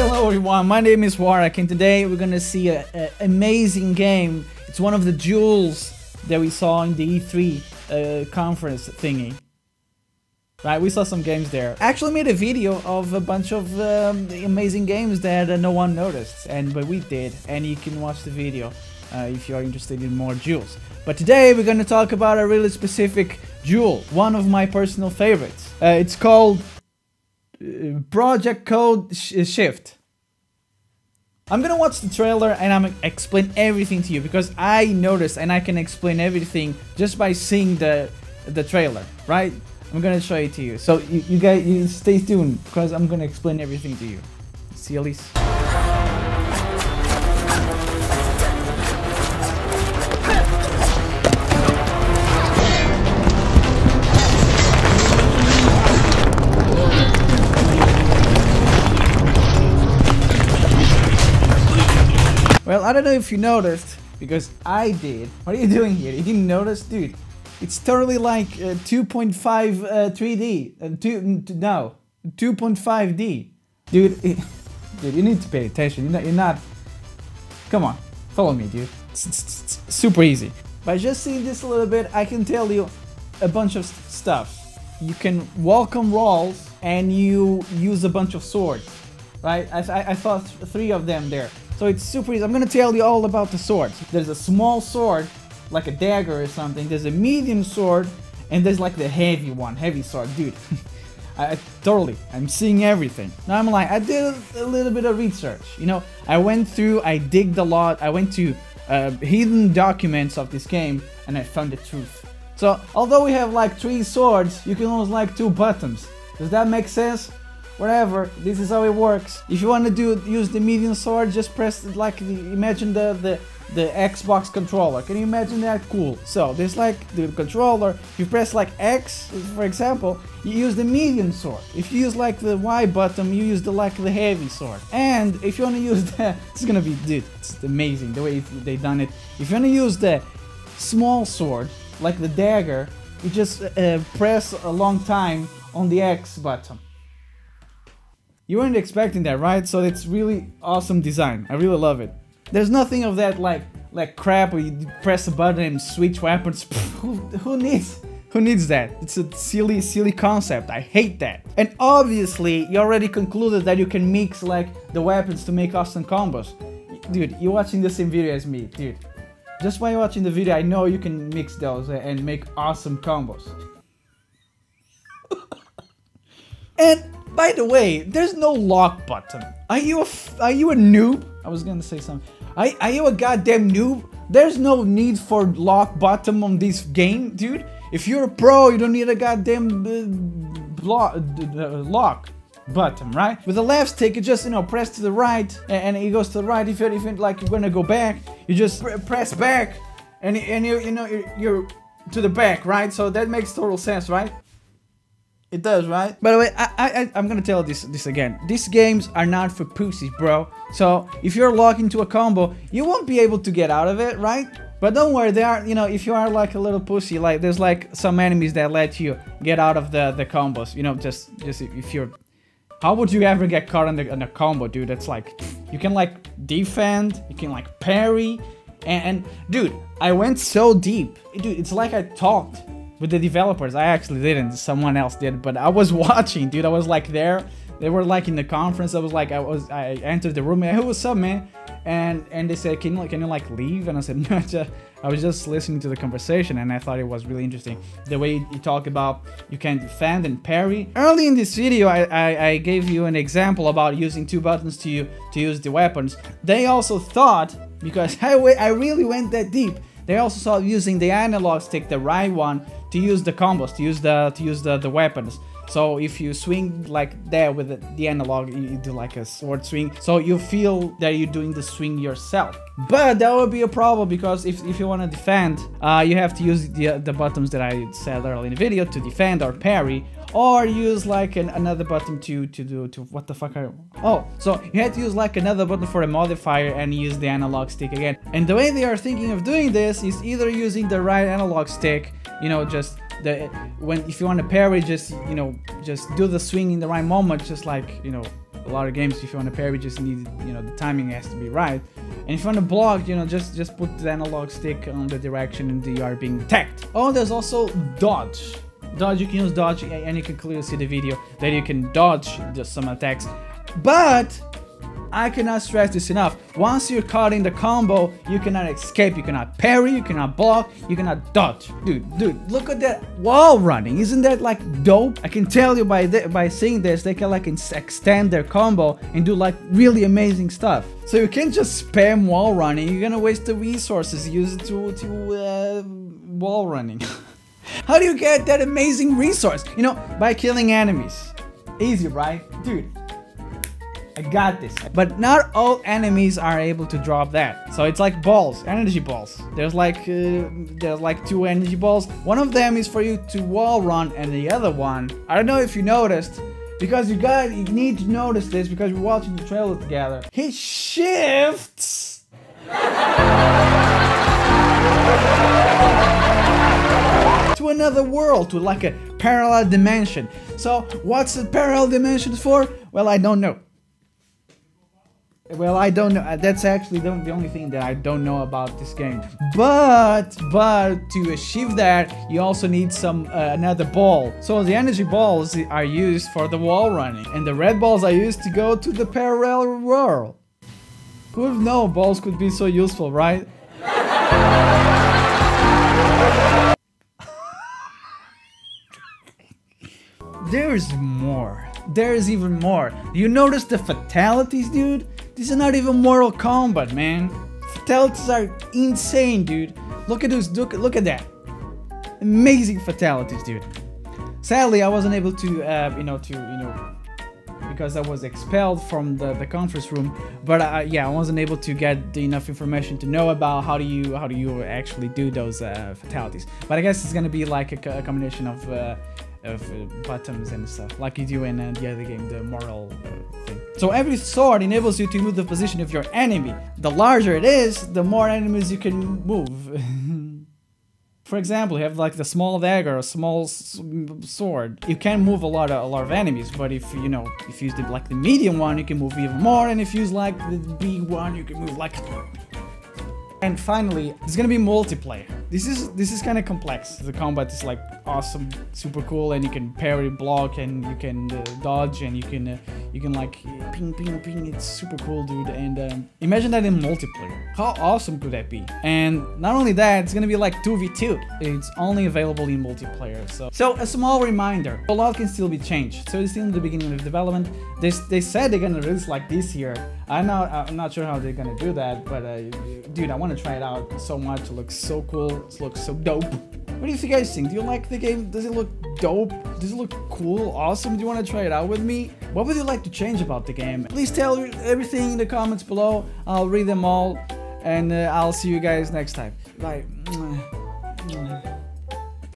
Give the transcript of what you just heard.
Hello everyone, my name is Warak and today we're gonna see an amazing game. It's one of the jewels that we saw in the E3 conference thingy. Right, we saw some games there. I actually made a video of a bunch of amazing games that no one noticed, but we did, and you can watch the video if you are interested in more jewels. But today we're gonna talk about a really specific jewel, one of my personal favorites. It's called Project Code Shift. I'm gonna watch the trailer and I'm gonna explain everything to you because I noticed and I can explain everything just by seeing the trailer, right? I'm gonna show it to you. So you guys stay tuned because I'm gonna explain everything to you. Sillies. Well, I don't know if you noticed, because I did. What are you doing here? You didn't notice? Dude, it's totally like 2.5 3D. 2.5D. Dude, dude, you need to pay attention. You're not... Come on, follow me, dude. It's super easy. By just seeing this a little bit, I can tell you a bunch of stuff. You can walk on walls and you use a bunch of swords, right? I thought 3 of them there. So it's super easy. I'm gonna tell you all about the swords. There's a small sword, like a dagger or something. There's a medium sword, and there's like the heavy one, heavy sword, dude. I'm seeing everything. Now I'm like, I did a little bit of research. You know, I went through, I digged a lot. I went to hidden documents of this game, and I found the truth. So although we have like 3 swords, you can use like 2 buttons. Does that make sense? Whatever, this is how it works. If you want to use the medium sword, just press like imagine the Xbox controller. Can you imagine that? Cool. So there's like the controller. If you press like X, for example, you use the medium sword. If you use like the Y button, you use the heavy sword. And if you want to use the, it's gonna be, dude, it's amazing the way they done it. If you want to use the small sword, like the dagger, you just press a long time on the X button. You weren't expecting that, right? So it's really awesome design. I really love it. There's nothing of that like crap where you press a button and switch weapons. Who needs that? It's a silly concept. I hate that. And obviously, you already concluded that you can mix like the weapons to make awesome combos. Dude, you're watching the same video as me, dude. Just by watching the video, I know you can mix those and make awesome combos. And by the way, there's no lock button. Are you a noob? I was gonna say something. Are you a goddamn noob? There's no need for lock button on this game, dude. If you're a pro, you don't need a goddamn lock button, right? With the left stick, you just press to the right, and it goes to the right. If you're like you're gonna go back, you just press back, and you're to the back, right? So that makes total sense, right? It does, right? By the way, I'm gonna tell this again. These games are not for pussies, bro. So if you're locked into a combo, you won't be able to get out of it, right? But don't worry, there are, if you are like a little pussy, like there's like some enemies that let you get out of the combos. Just if you're, how would you ever get caught in a combo, dude? It's like you can like defend, you can like parry, and dude, I went so deep, dude. It's like I talked with the developers. I actually didn't, someone else did, but I was watching, dude. I was like there. They were like in the conference. I entered the room and hey, what's up, man? And they said, can you like leave? And I said, no, I was just listening to the conversation, and I thought it was really interesting the way you talk about you can defend and parry. Early in this video, I gave you an example about using 2 buttons to use the weapons. They also thought, because I really went that deep, they also saw using the analog stick, the right one, to use the combos, to use the weapons. So if you swing like that with the analog, you do like a sword swing. So you feel that you're doing the swing yourself. But that would be a problem because if you want to defend, you have to use the buttons that I said earlier in the video to defend or parry, or use like another button to what the fuck are... Oh, so you had to use like another button for a modifier and use the analog stick again. And the way they are thinking of doing this is either using the right analog stick, just if you want to parry, just do the swing in the right moment, just like a lot of games, if you want to parry, you just need, you know, the timing has to be right. And if you want to block, you know, just put the analog stick on the direction and you are being attacked. Oh, there's also dodge. Dodge, you can use dodge, and you can clearly see the video that you can dodge some attacks. But I cannot stress this enough. Once you're caught in the combo, you cannot escape, you cannot parry, you cannot block, you cannot dodge. Dude, look at that wall running. Isn't that like dope? I can tell you by seeing this, they can like extend their combo and do like really amazing stuff. So you can't just spam wall running. You're gonna waste the resources used to wall running. How do you get that amazing resource? You know, by killing enemies. Easy, right? Dude, I got this. But not all enemies are able to drop that. So it's like balls, energy balls. There's like 2 energy balls. One of them is for you to wall run, and the other one, I don't know if you noticed, because you need to notice this because we're watching the trailer together. He shifts to another world, to like a parallel dimension. So what's the parallel dimension for? Well, I don't know. That's actually the only thing that I don't know about this game. But to achieve that, you also need some another ball. So the energy balls are used for the wall running, and the red balls are used to go to the parallel world. Who would know balls could be so useful, right? There's more. There's even more. You notice the fatalities, dude? These are not even Mortal Kombat, man. Fatalities are insane, dude. Look at this. Look at that. Amazing fatalities, dude. Sadly, I wasn't able to, because I was expelled from the conference room. But yeah, I wasn't able to get enough information to know about how do you actually do those fatalities. But I guess it's gonna be like a combination of buttons and stuff, like you do in the other game, the Mortal thing. So every sword enables you to move the position of your enemy. The larger it is, the more enemies you can move. For example, you have like the small dagger, a small sword. You can move a lot of enemies, but if you use like the medium one, you can move even more, and if you use like the big one, you can move like. And finally, there's gonna be multiplayer. This is kind of complex. The combat is like awesome, super cool, and you can parry, block, and you can dodge, and you can like ping, ping, ping. It's super cool, dude. And imagine that in multiplayer. How awesome could that be? And not only that, it's gonna be like 2v2. It's only available in multiplayer. So a small reminder: a lot can still be changed. So it's still in the beginning of development. They said they're gonna release like this year. I'm not sure how they're gonna do that, but dude, I want to try it out so much. It looks so cool. It looks so dope. What do you guys think? Do you like the game? Does it look dope? Does it look cool? Awesome? Do you want to try it out with me? What would you like to change about the game? Please tell everything in the comments below. I'll read them all, and I'll see you guys next time. Bye.